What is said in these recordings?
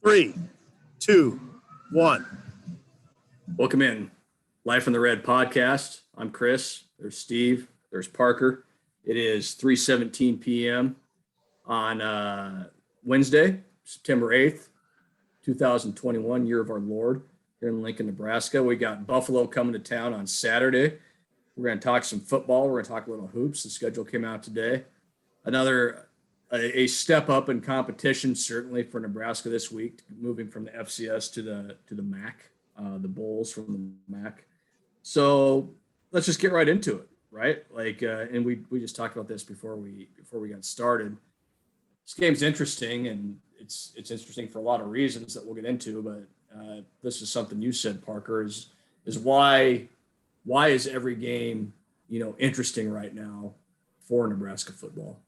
3, 2, 1. Welcome in. Life in the Red podcast. I'm Chris. There's Steve. There's Parker. It is 3:17 p.m. on Wednesday, September 8th, 2021, year of our Lord, here in Lincoln, Nebraska. We got Buffalo coming to town on Saturday. We're going to talk some football. We're going to talk a little hoops. The schedule came out today. A step up in competition, certainly for Nebraska this week, moving from the FCS to the MAC, the Bulls from the MAC. So let's just get right into it, right? And we just talked about this before we got started. This game's interesting, and it's interesting for a lot of reasons that we'll get into. But this is something you said, Parker, is why is every game interesting right now for Nebraska football?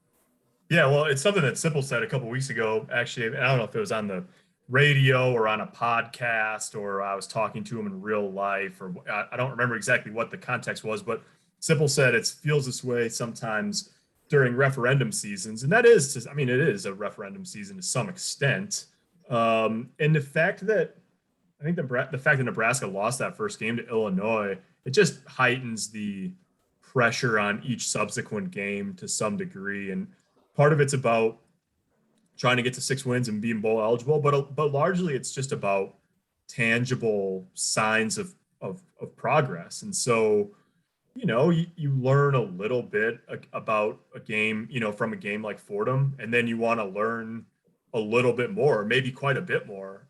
Yeah, well, it's something that Simple said a couple of weeks ago. Actually, I don't know if it was on the radio or on a podcast or I was talking to him in real life, or I don't remember exactly what the context was, but Simple said it feels this way sometimes during referendum seasons. And that is, it is a referendum season to some extent. And the fact that Nebraska lost that first game to Illinois, it just heightens the pressure on each subsequent game to some degree. And part of it's about trying to get to 6 wins and being bowl eligible, but largely it's just about tangible signs of progress. And so, you learn a little bit about a game, from a game like Fordham, and then you want to learn a little bit more, maybe quite a bit more,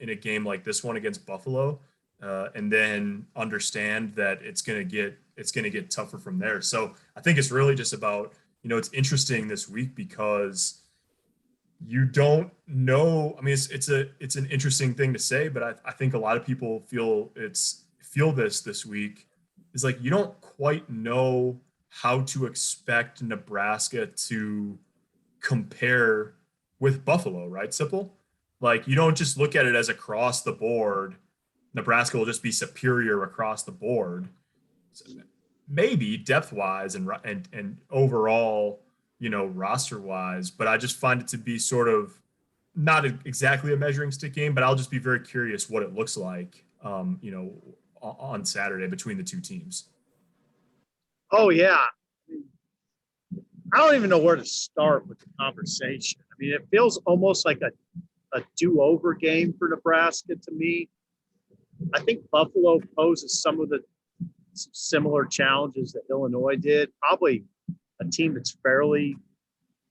in a game like this one against Buffalo, and then understand that it's going to get tougher from there. So I think it's really just about, it's interesting this week because you don't know. I mean, it's an interesting thing to say, but I think a lot of people feel this week is like, you don't quite know how to expect Nebraska to compare with Buffalo, right? Simple. Like, you don't just look at it as across the board, Nebraska will just be superior across the board. So maybe depth wise and overall, roster wise, but I just find it to be sort of not exactly a measuring stick game, but I'll just be very curious what it looks like, on Saturday between the two teams. Oh, yeah. I don't even know where to start with the conversation. I mean, it feels almost like a do-over game for Nebraska to me. I think Buffalo poses some of the similar challenges that Illinois did, probably a team that's fairly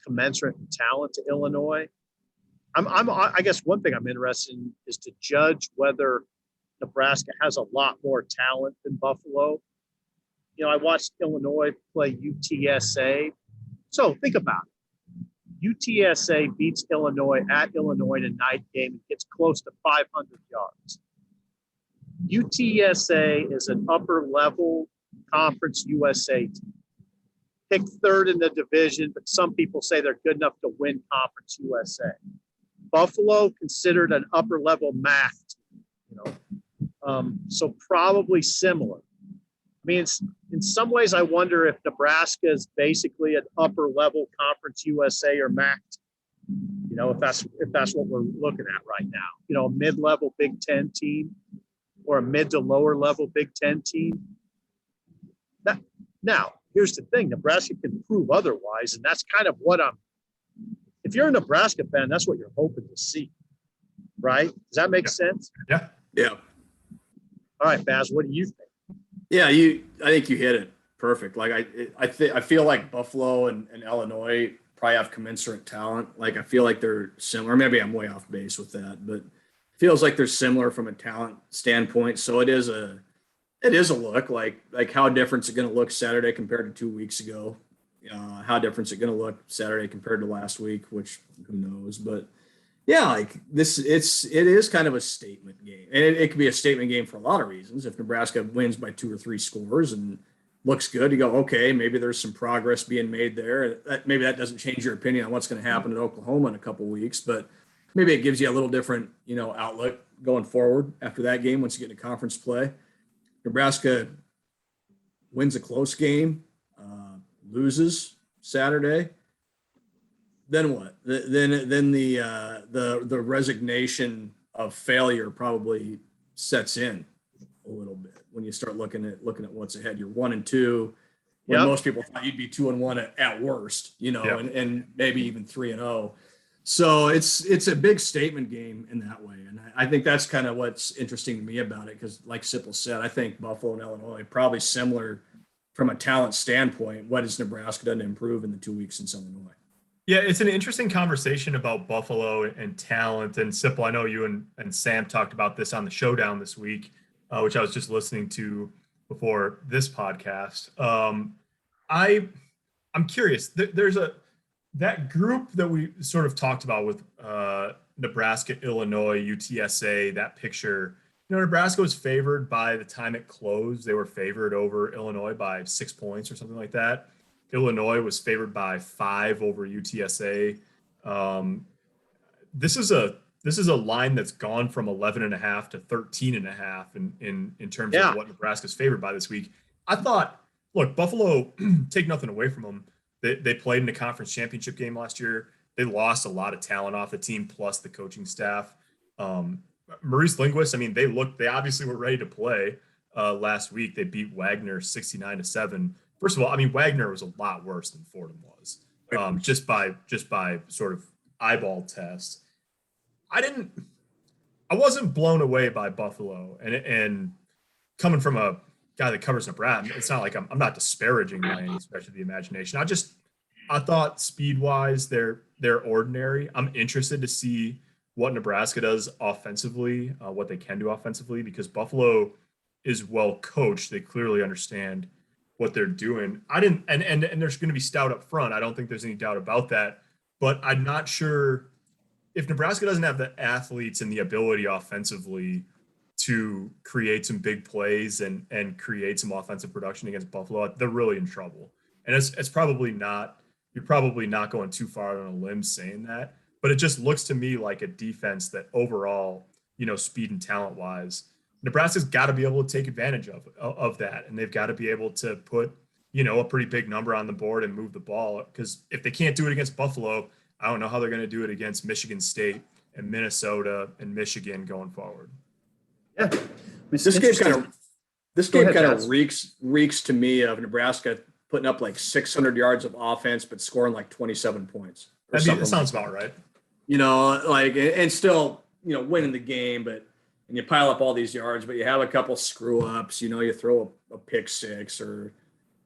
commensurate in talent to Illinois. I guess one thing I'm interested in is to judge whether Nebraska has a lot more talent than Buffalo. I watched Illinois play UTSA. So think about it. UTSA beats Illinois at Illinois in a night game and gets close to 500 yards. UTSA is an upper-level Conference USA team. Picked third in the division, but some people say they're good enough to win Conference USA. Buffalo considered an upper-level MAC team, so probably similar. I mean, in some ways, I wonder if Nebraska is basically an upper-level Conference USA or MAC team. If that's what we're looking at right now. A mid-level Big Ten team or a mid to lower level Big Ten team. Now, here's the thing. Nebraska can prove otherwise, and that's kind of what if you're a Nebraska fan, that's what you're hoping to see, right? Does that make sense? Yeah. Yeah. All right, Baz, what do you think? Yeah, I think you hit it perfect. Like I feel like Buffalo and Illinois probably have commensurate talent. Like, I feel like they're similar. Maybe I'm way off base with that, but feels like they're similar from a talent standpoint. So it is a look like how different is it going to look Saturday compared to 2 weeks ago? How different is it going to look Saturday compared to last week, which who knows? But yeah, like it is kind of a statement game, and it could be a statement game for a lot of reasons. If Nebraska wins by 2 or 3 scores and looks good, you go, okay, maybe there's some progress being made there. Maybe that doesn't change your opinion on what's going to happen at Oklahoma in a couple of weeks, but maybe it gives you a little different, outlook going forward after that game once you get into conference play. Nebraska wins a close game, loses Saturday. then what? Then the resignation of failure probably sets in a little bit when you start looking at what's ahead. You're 1-2. When most people thought you'd be 2-1 at worst, and maybe even 3-0. So it's a big statement game in that way. And I think that's kind of what's interesting to me about it. Cause like Sipple said, I think Buffalo and Illinois probably similar from a talent standpoint. What has Nebraska done to improve in the 2 weeks since Illinois? Yeah, it's an interesting conversation about Buffalo and talent. And Sipple, I know you and Sam talked about this on the Showdown this week, which I was just listening to before this podcast. I'm curious. There's that group that we sort of talked about with Nebraska, Illinois, UTSA. That picture, Nebraska was favored by the time it closed. They were favored over Illinois by 6 points or something like that. Illinois was favored by 5 over UTSA. This is a line that's gone from 11.5 to 13.5 in terms of what Nebraska's favored by this week. I thought, look, Buffalo, take nothing away from them. They played in the conference championship game last year. They lost a lot of talent off the team, plus the coaching staff. Maurice Linguist, they obviously were ready to play last week. They beat Wagner 69-7. First of all, Wagner was a lot worse than Fordham was, just by sort of eyeball test. I wasn't blown away by Buffalo, and coming from a guy that covers Nebraska, it's not like I'm not disparaging by any stretch of the imagination. I thought speed wise they're ordinary. I'm interested to see what Nebraska does offensively, what they can do offensively, because Buffalo is well coached. They clearly understand what they're doing. And there's going to be stout up front. I don't think there's any doubt about that, but I'm not sure if Nebraska doesn't have the athletes and the ability offensively to create some big plays and create some offensive production against Buffalo, they're really in trouble. And it's probably not, you're probably not going too far on a limb saying that, but it just looks to me like a defense that overall, speed and talent wise, Nebraska's got to be able to take advantage of that. And they've got to be able to put, a pretty big number on the board and move the ball. Because if they can't do it against Buffalo, I don't know how they're going to do it against Michigan State and Minnesota and Michigan going forward. Yeah. This game kind of reeks to me of Nebraska putting up like 600 yards of offense, but scoring like 27 points. That sounds about right. And still, winning the game, and you pile up all these yards, but you have a couple screw ups, you throw a pick six, or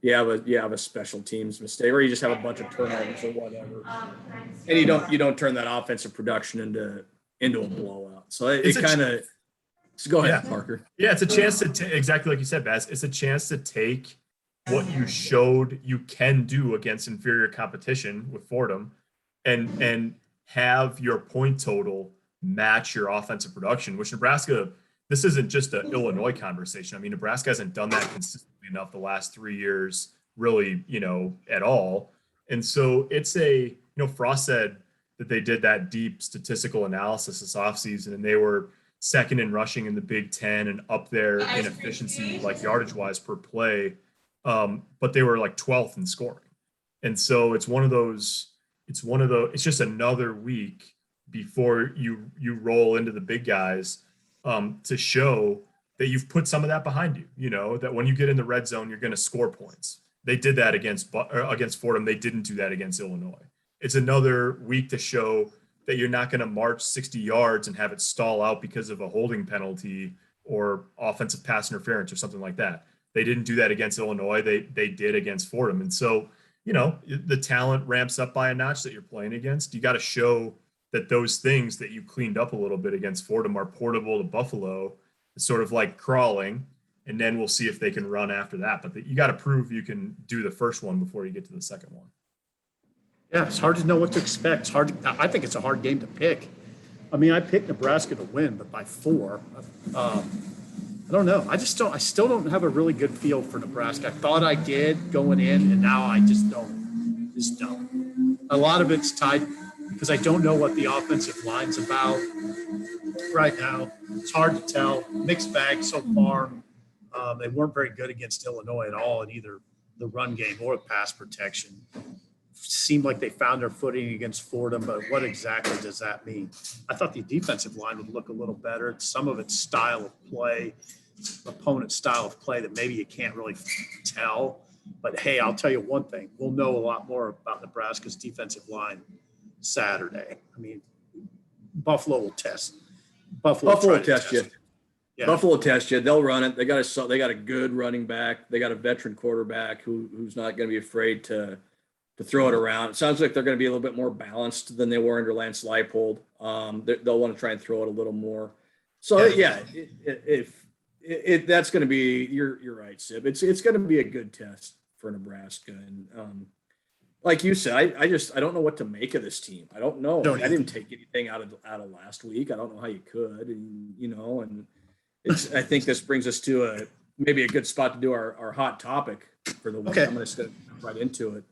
you have a special teams mistake, or you just have a bunch of turnovers or whatever. And you don't turn that offensive production into a blowout. So it kind of, go ahead, Parker. Yeah, it's a chance to exactly like you said, Bass. It's a chance to take what you showed you can do against inferior competition with Fordham and have your point total match your offensive production, which Nebraska, this isn't just an Illinois conversation. Nebraska hasn't done that consistently enough the last 3 years, really, at all. And so it's Frost said that they did that deep statistical analysis this offseason, and they were second in rushing in the Big Ten and up there in efficiency, like yardage wise per play. But they were like 12th in scoring. And so it's just another week before you roll into the big guys, to show that you've put some of that behind you, that when you get in the red zone, you're going to score points. They did that against Fordham. They didn't do that against Illinois. It's another week to show that you're not going to march 60 yards and have it stall out because of a holding penalty or offensive pass interference or something like that. They didn't do that against Illinois. They did against Fordham. And so, the talent ramps up by a notch that you're playing against. You got to show that those things that you cleaned up a little bit against Fordham are portable to Buffalo. It's sort of like crawling, and then we'll see if they can run after that. But you got to prove you can do the first one before you get to the second one. Yeah, it's hard to know what to expect. I think it's a hard game to pick. I picked Nebraska to win, but by 4. I don't know. I still don't have a really good feel for Nebraska. I thought I did going in, and now I just don't. A lot of it's tied because I don't know what the offensive line's about right now. It's hard to tell. Mixed bag so far. They weren't very good against Illinois at all in either the run game or pass protection. seemed like they found their footing against Fordham, but what exactly does that mean? I thought the defensive line would look a little better. Some of its style of play, opponent's style of play that maybe you can't really tell. But hey, I'll tell you one thing. We'll know a lot more about Nebraska's defensive line Saturday. I mean, Buffalo will test. Buffalo will will test you. Yeah. Buffalo will test you. They'll run it. They got a good running back. They got a veteran quarterback who's not going to be afraid to throw it around. It sounds like they're going to be a little bit more balanced than they were under Lance Leipold. They'll want to try and throw it a little more. So that's going to be. You're right, Sib. It's going to be a good test for Nebraska, and like you said, I don't know what to make of this team. I don't know. I didn't take anything out of last week. I don't know how you could, and I think this brings us to maybe a good spot to do our hot topic for the week. Okay. I'm going to jump right into it.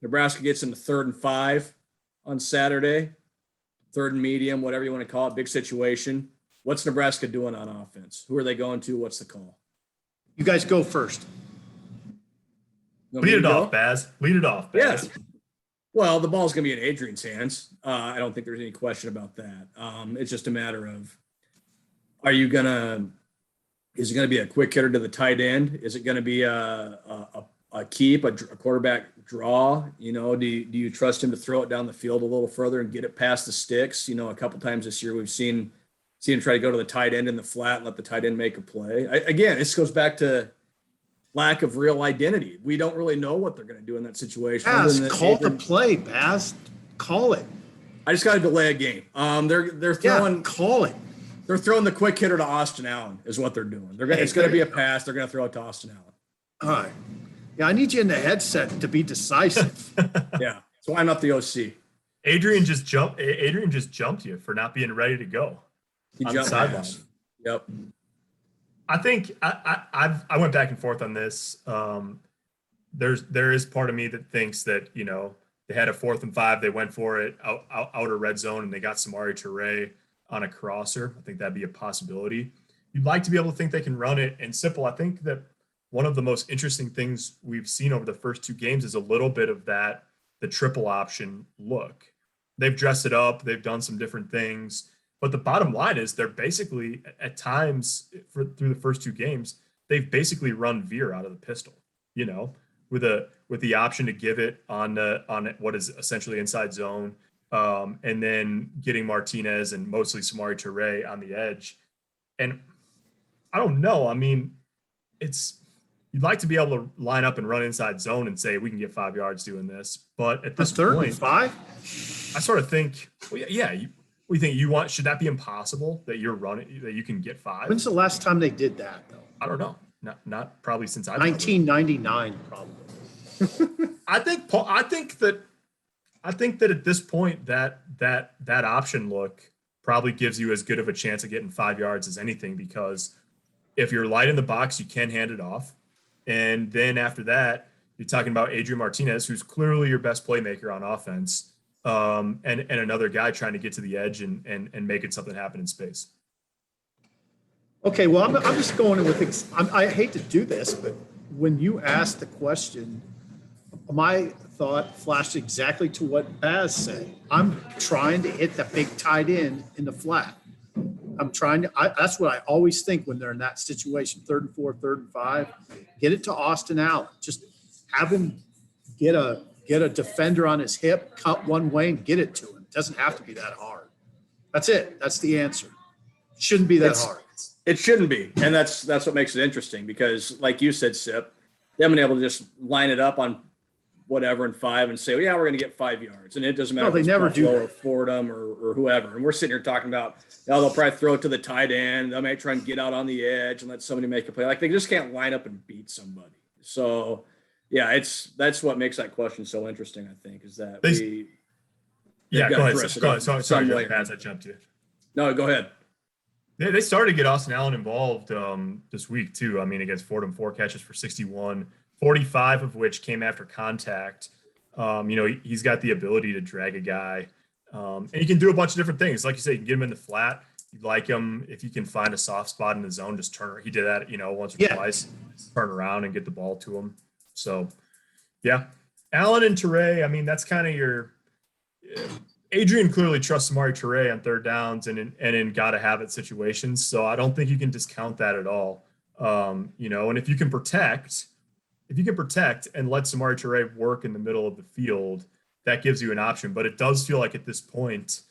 Nebraska gets into 3rd and 5 on Saturday, 3rd and medium, whatever you want to call it, big situation. What's Nebraska doing on offense? Who are they going to? What's the call? You guys go first. Lead it off, Baz. Yeah. Well, the ball's going to be in Adrian's hands. I don't think there's any question about that. It's just a matter of, is it going to be a quick hitter to the tight end? Is it going to be a quarterback draw? Do you trust him to throw it down the field a little further and get it past the sticks? A couple times this year we've seen him try to go to the tight end in the flat and let the tight end make a play. Again, this goes back to lack of real identity. We don't really know what they're going to do in that situation. Baz, call the play, Baz. Call it. I just got to delay a game. They're throwing. Call it. They're throwing the quick hitter to Austin Allen is what they're doing. It's going to be a pass. They're going to throw it to Austin Allen. All right. Yeah, I need you in the headset to be decisive. Yeah. So I'm not the OC. Adrian just jumped you for not being ready to go. He on jumped the sideline. Yep. I think I went back and forth on this. There is part of me that thinks that they had a 4th and 5, they went for it outer red zone, and they got Samari Toure on a crosser. I think that'd be a possibility. You'd like to be able to think they can run it. And Simple, I think that one of the most interesting things we've seen over the first 2 games is a little bit of the triple option look. They've dressed it up. They've done some different things. But the bottom line is they're basically, at times through the first 2 games, they've basically run veer out of the pistol, with the option to give it on what is essentially inside zone, and then getting Martinez and mostly Samari Toure on the edge. And I don't know. I mean, you'd like to be able to line up and run inside zone and say we can get 5 yards doing this, but at this 3rd point, and 5, I sort of think, we think should that be impossible that you're running, that you can get 5? when's the last time they did that, though? I don't know. Not probably since I've 1999, probably. I think that at this point that option look probably gives you as good of a chance of getting 5 yards as anything, because if you're light in the box, you can hand it off. And then after that, you're talking about Adrian Martinez, who's clearly your best playmaker on offense. And another guy trying to get to the edge and making something happen in space. Okay, well, I'm just going with I hate to do this, but when you asked the question, my thought flashed exactly to what Baz said. I'm trying to hit the big tight end in the flat. That's what I always think when they're in that situation, 3rd and 4, 3rd and 5, get it to Austin Allen. Just have him get a defender on his hip, cut one way and get it to him. It doesn't have to be that hard. That's it. That's the answer. Shouldn't be that hard. It shouldn't be. And that's what makes it interesting, because like you said, Sip, they've been able to just line it up on whatever in 5 and say, well, yeah, we're going to get 5 yards. And it doesn't matter No, they if it's never Buffalo do or Fordham or whoever. And we're sitting here talking about, they'll probably throw it to the tight end. They may try and get out on the edge and let somebody make a play. Like, they just can't line up and beat somebody. So, yeah, that's what makes that question so interesting, I think, is that go ahead. Sorry, Paz, I jumped you. No, go ahead. They started to get Austin Allen involved this week, too. I mean, against Fordham, 4 catches for 61, 45 of which came after contact. He's got the ability to drag a guy. And he can do a bunch of different things. Like you say, you can get him in the flat. You'd like him, if you can find a soft spot in the zone, just turn. He did that, once or twice. Turn around and get the ball to him. So, yeah. Allen and Toure, I mean, that's kind of your Adrian clearly trusts Amari Toure on third downs and in gotta have it situations. So I don't think you can discount that at all. And if you can protect and let Samari Toure work in the middle of the field, that gives you an option. But it does feel like at this point,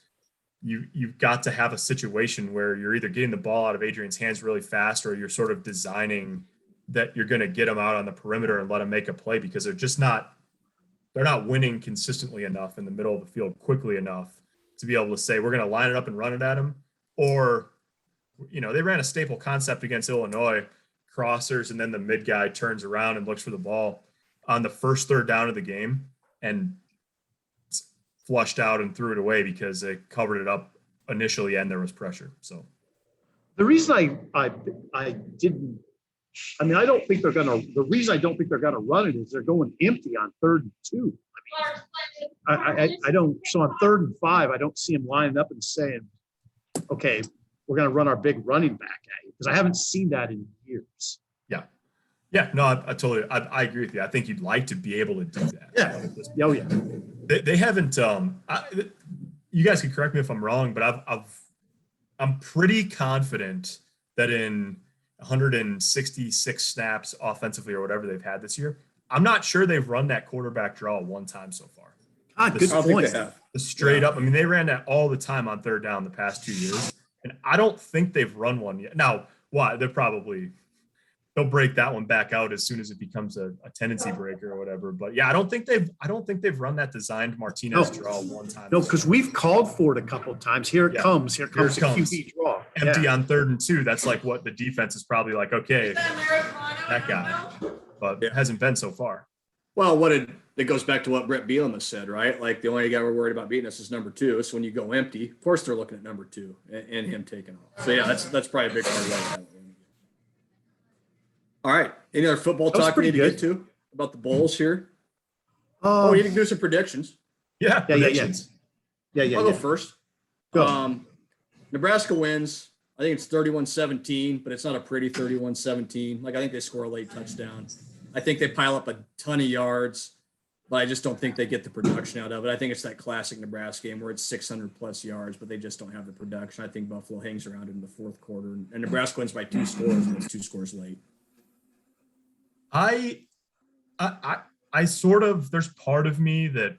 you've got to have a situation where you're either getting the ball out of Adrian's hands really fast, or you're sort of designing that you're going to get him out on the perimeter and let him make a play, because they're not winning consistently enough in the middle of the field quickly enough to be able to say, we're going to line it up and run it at him. Or, they ran a staple concept against Illinois, crossers, and then the mid guy turns around and looks for the ball on the first third down of the game and flushed out and threw it away because they covered it up initially and there was pressure. So the reason I didn't, I mean, I don't think they're going to, the reason I don't think they're going to run it is they're going empty on 3rd and 2. I don't, so on 3rd and 5, I don't see them lining up and saying, okay, we're going to run our big running back at you, because I haven't seen that in years. Yeah, no, I totally, I agree with you. I think you'd like to be able to do that. Yeah. Oh yeah. They haven't, you guys can correct me if I'm wrong, but I'm pretty confident that in 166 snaps offensively or whatever they've had this year, I'm not sure they've run that quarterback draw one time so far. Good point. The straight up, I mean, they ran that all the time on 3rd down the past 2 years, and I don't think they've run one yet. Now, why? They'll break that one back out as soon as it becomes a tendency breaker or whatever. But yeah, I don't think they've run that designed Martinez draw one time. No, because we've called for it a couple of times. Here it comes the QB draw. Empty on 3rd and 2. That's like what the defense is probably like, okay, that guy. But it hasn't been so far. Well, it goes back to what Brett Bielema said, right? Like, the only guy we're worried about beating us is number 2. So when you go empty, of course they're looking at number 2 and him taking off. So yeah, that's probably a big part of that. All right. Any other football talk we need to get to about the Bulls here? We need to do some predictions. Yeah. Predictions. Yeah. I'll go first. Nebraska wins. I think it's 31-17, but it's not a pretty 31-17. Like, I think they score a late touchdown. I think they pile up a ton of yards, but I just don't think they get the production out of it. I think it's that classic Nebraska game where it's 600-plus yards, but they just don't have the production. I think Buffalo hangs around in the 4th quarter, and Nebraska wins by 2 scores, but it's 2 scores late. I sort of, there's part of me that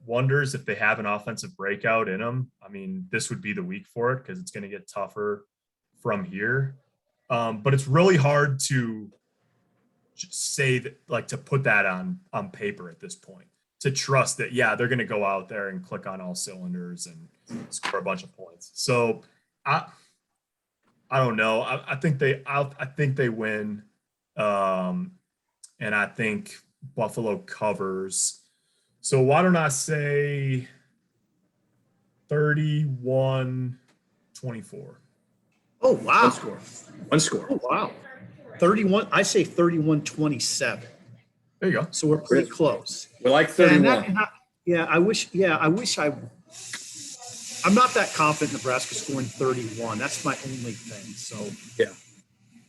wonders if they have an offensive breakout in them. I mean, this would be the week for it because it's going to get tougher from here. But it's really hard to say that, like, to put that on paper at this point, to trust that, yeah, they're going to go out there and click on all cylinders and score a bunch of points. So I don't know. I think they win. And I think Buffalo covers. So why don't I say 31-24? Oh, wow. One score. Oh, wow. 31. I say 31-27. There you go. So we're pretty close. We're like 31. I'm not that confident Nebraska scoring 31. That's my only thing. So yeah,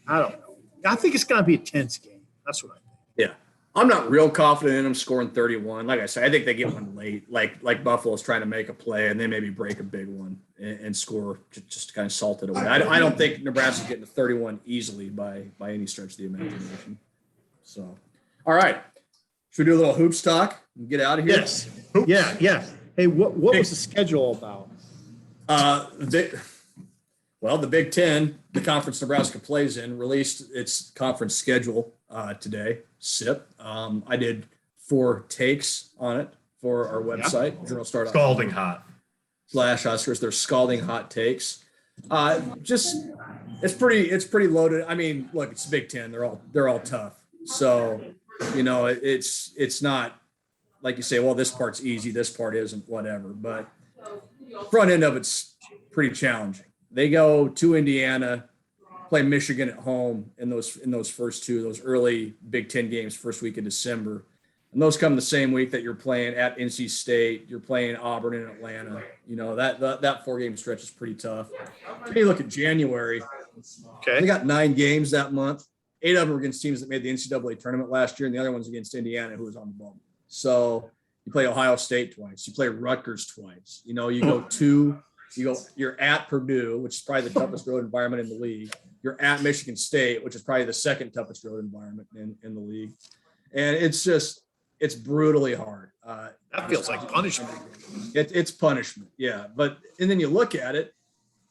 I don't know. I think it's going to be a tense game. That's what I think. Yeah. I'm not real confident in them scoring 31. Like I said, I think they get one late. Like Buffalo's trying to make a play and they maybe break a big one and score just to kind of salt it away. I don't think Nebraska's getting to 31 easily by any stretch of the imagination. So, all right. Should we do a little hoops talk and get out of here? Yes. Hoops. Yeah. Hey, what was the schedule about? The Big Ten, the conference Nebraska plays in, released its conference schedule today, Sept. I did 4 takes on it for our website, Journal Star. Scalding hot. /Oscars. They're scalding hot takes. It's pretty loaded. I mean, look, it's Big Ten. They're all tough. So, it's not like you say, well, this part's easy, this part isn't, whatever. But front end of it's pretty challenging. They go to Indiana, play Michigan at home in those first 2, those early Big Ten games, first week of December. And those come the same week that you're playing at NC State, you're playing Auburn and Atlanta. That 4-game stretch is pretty tough. When you look at January, okay, they got 9 games that month. 8 of them were against teams that made the NCAA tournament last year, and the other one's against Indiana, who was on the bubble. So you play Ohio State twice. You play Rutgers twice. You know, you're at Purdue, which is probably the toughest road environment in the league. You're at Michigan State, which is probably the second toughest road environment in the league. And it's brutally hard. That feels like punishment. It's punishment. Yeah. And then you look at it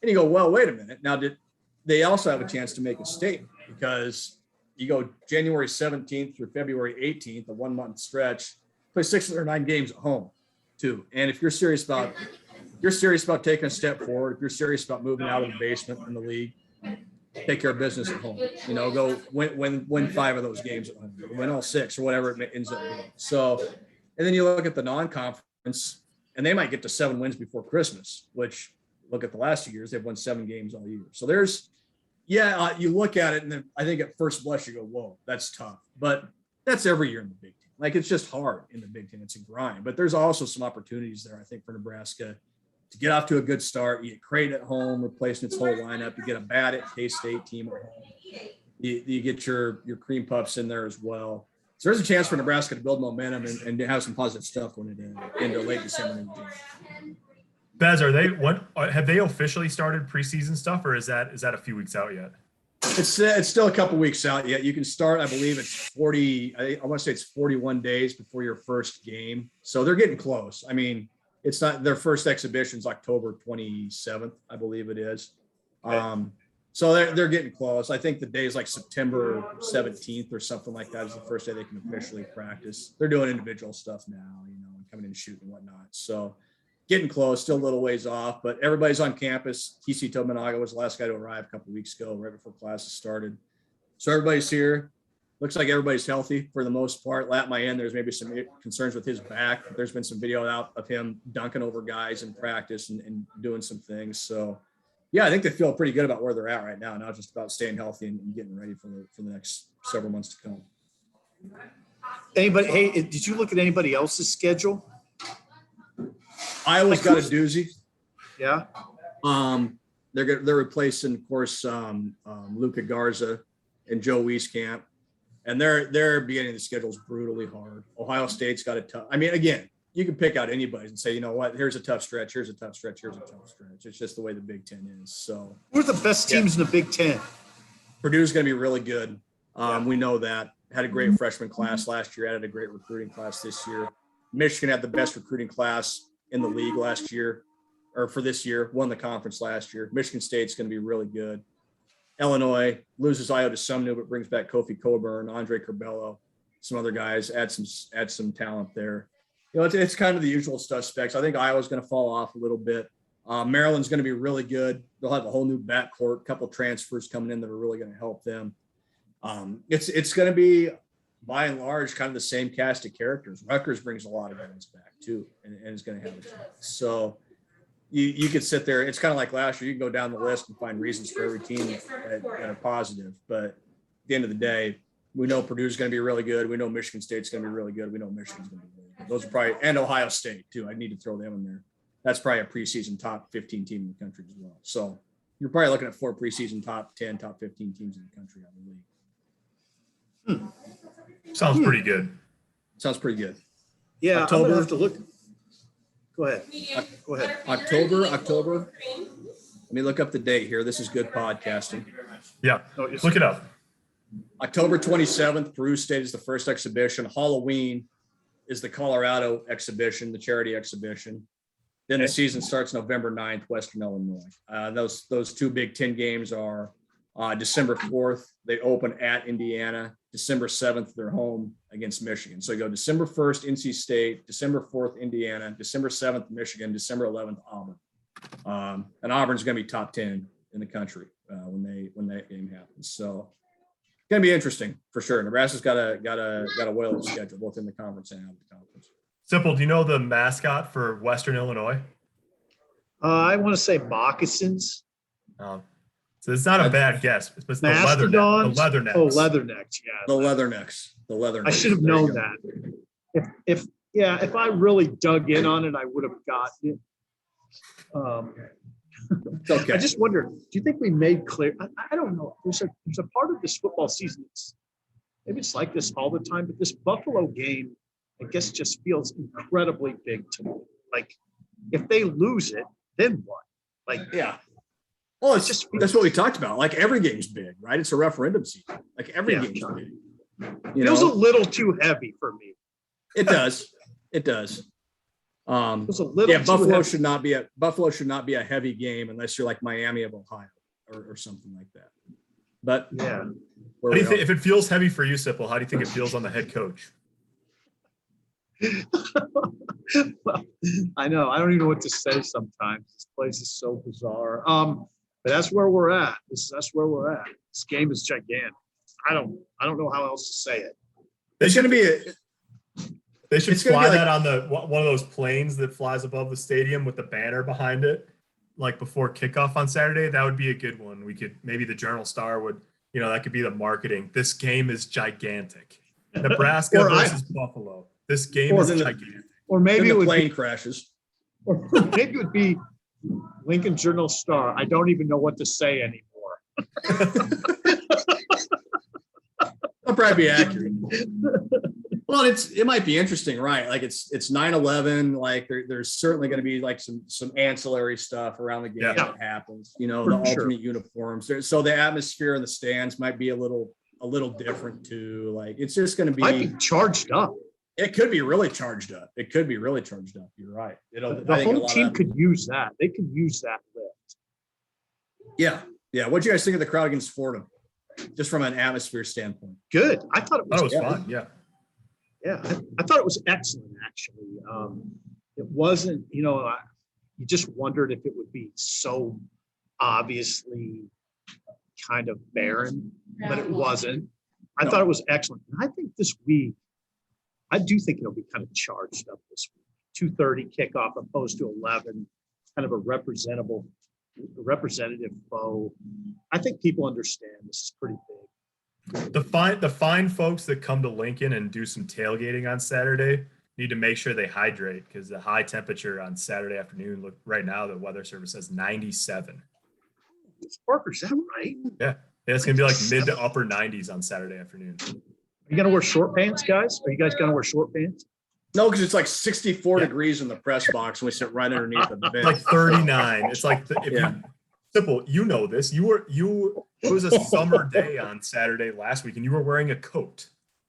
and you go, well, wait a minute. Now, they also have a chance to make a statement, because you go January 17th through February 18th, a 1 month stretch, play 6 or 9 games at home too. And if you're serious about taking a step forward, if you're serious about moving out of the basement in the league, take care of business at home. You know, go win 5 of those games at home, win all 6 or whatever it ends up being. So, and then you look at the non-conference, and they might get to 7 wins before Christmas, which, look at the last 2 years, they've won 7 games all year. So you look at it, and then I think at first blush you go, whoa, that's tough. But that's every year in the Big Ten. Like, it's just hard in the Big Ten. It's a grind. But there's also some opportunities there, I think, for Nebraska to get off to a good start. You get Creighton at home, replacing its whole lineup. You get a bad at K-State team at home. You get your cream puffs in there as well. So there's a chance for Nebraska to build momentum and to have some positive stuff when it into late December and June. Bez, have they officially started preseason stuff, or is that a few weeks out yet? It's still a couple weeks out yet. You can start, I believe it's 40. I want to say it's 41 days before your first game. So they're getting close. I mean, it's not their first exhibition's October 27th, I believe it is. So they're getting close. I think the day is like September 17th or something like that is the first day they can officially practice. They're doing individual stuff now, you know, and coming in and shooting and whatnot. So getting close, still a little ways off, but everybody's on campus. TC Tominaga was the last guy to arrive a couple of weeks ago, right before classes started. So everybody's here. Looks like everybody's healthy for the most part. Lat Mayen, there's maybe some concerns with his back. There's been some video out of him dunking over guys in practice and doing some things. So, yeah, I think they feel pretty good about where they're at right now, not just about staying healthy and getting ready for the next several months to come. Anybody? Hey, did you look at anybody else's schedule? Iowa's got a doozy. Yeah. They're replacing, of course, Luka Garza and Joe Wieskamp, and their beginning of the schedule is brutally hard. Ohio State's got a tough. I mean, again, you can pick out anybody and say, you know what, here's a tough stretch, here's a tough stretch, here's a tough stretch. It's just the way the Big Ten is. So who are the best teams in the Big Ten? Purdue's going to be really good. We know that. Had a great freshman class last year. Added a great recruiting class this year. Michigan had the best recruiting class in the league last year, or for this year, won the conference last year. Michigan State's going to be really good. Illinois loses Io to Sumner, but brings back Kofi Coburn, Andre Curbelo, some other guys, add some talent there. You know, it's kind of the usual suspects. I think Iowa's going to fall off a little bit. Maryland's going to be really good. They'll have a whole new backcourt, a couple transfers coming in that are really going to help them. It's going to be, by and large, kind of the same cast of characters. Rutgers brings a lot of guys back too, and is going to have a chance. So you could sit there. It's kind of like last year. You can go down the list and find reasons for every team that are positive. But at the end of the day, we know Purdue's going to be really good. We know Michigan State's going to be really good. We know Michigan's going to be really good. Those are probably, and Ohio State too. I need to throw them in there. That's probably a preseason top 15 team in the country as well. So you're probably looking at 4 preseason top 10, top 15 teams in the country out of the league. Sounds pretty good. Sounds pretty good. Yeah, October. I'm gonna have to look. Go ahead. Go ahead. October. Let me look up the date here. This is good podcasting. Yeah, look it up. October 27th, Peru State is the first exhibition. Halloween is the Colorado exhibition, the charity exhibition. Then the season starts November 9th, Western Illinois. Those 2 Big Ten games are December 4th. They open at Indiana. December 7th, they're home against Michigan. So you go December 1st, NC State, December 4th, Indiana, December 7th, Michigan, December 11th, Auburn. And Auburn's going to be top 10 in the country when that game happens. So it's going to be interesting for sure. Nebraska's got a well schedule both in the conference and out of the conference. Simple. Do you know the mascot for Western Illinois? I want to say moccasins. So it's not a bad guess. It's the Mastodons? leathernecks. Oh, leathernecks. Yeah. The leathernecks. I should have known that. If I really dug in on it, I would have gotten it. It's okay. I just wonder, do you think we made clear? I don't know. There's a part of this football season. Maybe it's like this all the time, but this Buffalo game I guess just feels incredibly big to me. Like, if they lose it, then what? Like, Yeah. Well, it's just that's what we talked about. Like every game's big, right? It's a referendum season. Like every Yeah. game's big. feels a little too heavy for me. It does. It does. Feels a little Yeah, too Buffalo heavy. should not be a heavy game unless you're like Miami of Ohio or something like that. But Yeah. How do you think, if it feels heavy for you, Sipple, how do you think it feels on the head coach? Well, I know. I don't even know what to say sometimes. This place is so bizarre. But that's where we're at. That's where we're at. This game is gigantic. I don't know how else to say it. They it's should going to be They should it's gonna fly be that on one of those planes that flies above the stadium with the banner behind it, like before kickoff on Saturday. That would be a good one. We could, maybe the Journal Star would, that could be the marketing. This game is gigantic. Nebraska versus Buffalo. This game is gigantic. Or maybe it would plane be, crashes. or maybe it would be Lincoln Journal Star. I don't even know what to say anymore. That'll probably be accurate. Well, it might be interesting, right? Like it's 9/11. Like there's certainly going to be like some ancillary stuff around the game that happens. The alternate uniforms. So the atmosphere in the stands might be a little different too. Like it's just going to Might be charged up. It could be really charged up. You're right. The home team could use that. They could use that lift. Yeah. What do you guys think of the crowd against Fordham? Just from an atmosphere standpoint. Good. I thought it was fun. Yeah. Yeah, I thought it was excellent, actually. It wasn't, you just wondered if it would be so obviously kind of barren, but it wasn't. I thought it was excellent. And I think this week, I do think it'll be kind of charged up this week. 2:30 kickoff opposed to 11, kind of a representative foe. I think people understand this is pretty big. The fine folks that come to Lincoln and do some tailgating on Saturday need to make sure they hydrate, because the high temperature on Saturday afternoon, look right now, the weather service says 97. Parker, is that right? Yeah, it's gonna be like mid to upper 90s on Saturday afternoon. Are you gonna wear short pants, guys? Are you guys gonna wear short pants? No, because it's like 64 degrees in the press box and we sit right underneath the vent. Like 39. It's like Simple. You know this. It was a summer day on Saturday last week, and you were wearing a coat.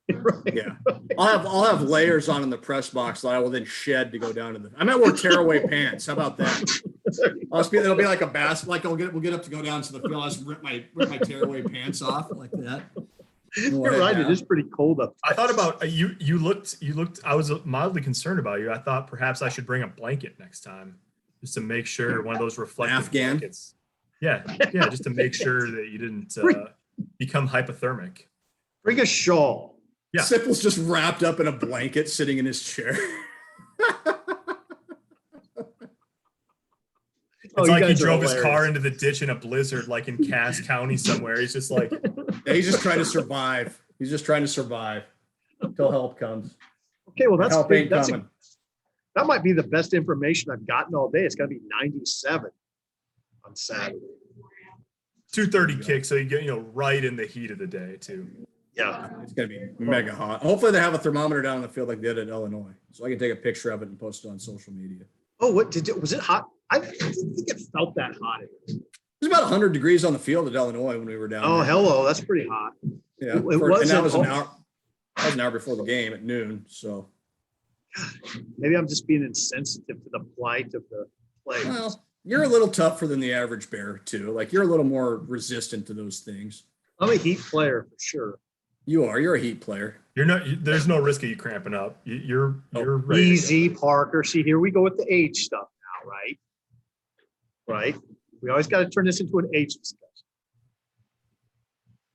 Right. Yeah, I'll have layers on in the press box that I will then shed to go down to I might wear tearaway pants. How about that? It'll be like a basket. Like we'll get up to go down to the field. I'll just rip my tearaway pants off like that. You're right. It is pretty cold up there. I thought about you. You looked. I was mildly concerned about you. I thought perhaps I should bring a blanket next time, just to make sure, one of those reflective Afghan blankets. Yeah, just to make sure that you didn't become hypothermic. Bring a shawl. Yeah. Sipple's just wrapped up in a blanket sitting in his chair. It's like he drove his car into the ditch in a blizzard, like in Cass County somewhere. He's just like, he's just trying to survive. He's just trying to survive until help comes. Okay, well, help ain't coming. That might be the best information I've gotten all day. It's going to be 97 on Saturday. 2:30 kick, so you get right in the heat of the day too. Yeah, it's going to be mega hot. Hopefully they have a thermometer down on the field like they did in Illinois, so I can take a picture of it and post it on social media. Oh, was it hot? I didn't think it felt that hot. It was about 100 degrees on the field at Illinois when we were down there. Hello, that's pretty hot. Yeah, and that was an hour. That was an hour before the game at noon. So maybe I'm just being insensitive to the plight of the players. Well, you're a little tougher than the average bear too. Like you're a little more resistant to those things. I'm a Heat player for sure. You are. You're a Heat player. You're not. There's no risk of you cramping up. You're ready. Easy, Parker. See, here we go with the age stuff now, right? Right. We always got to turn this into an age discussion.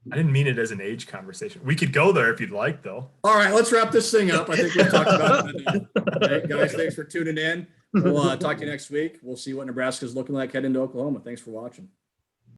I didn't mean it as an age conversation. We could go there if you'd like, though. All right, let's wrap this thing up. I think we've talked about it enough. All right, guys, thanks for tuning in. We'll talk to you next week. We'll see what Nebraska's looking like heading into Oklahoma. Thanks for watching.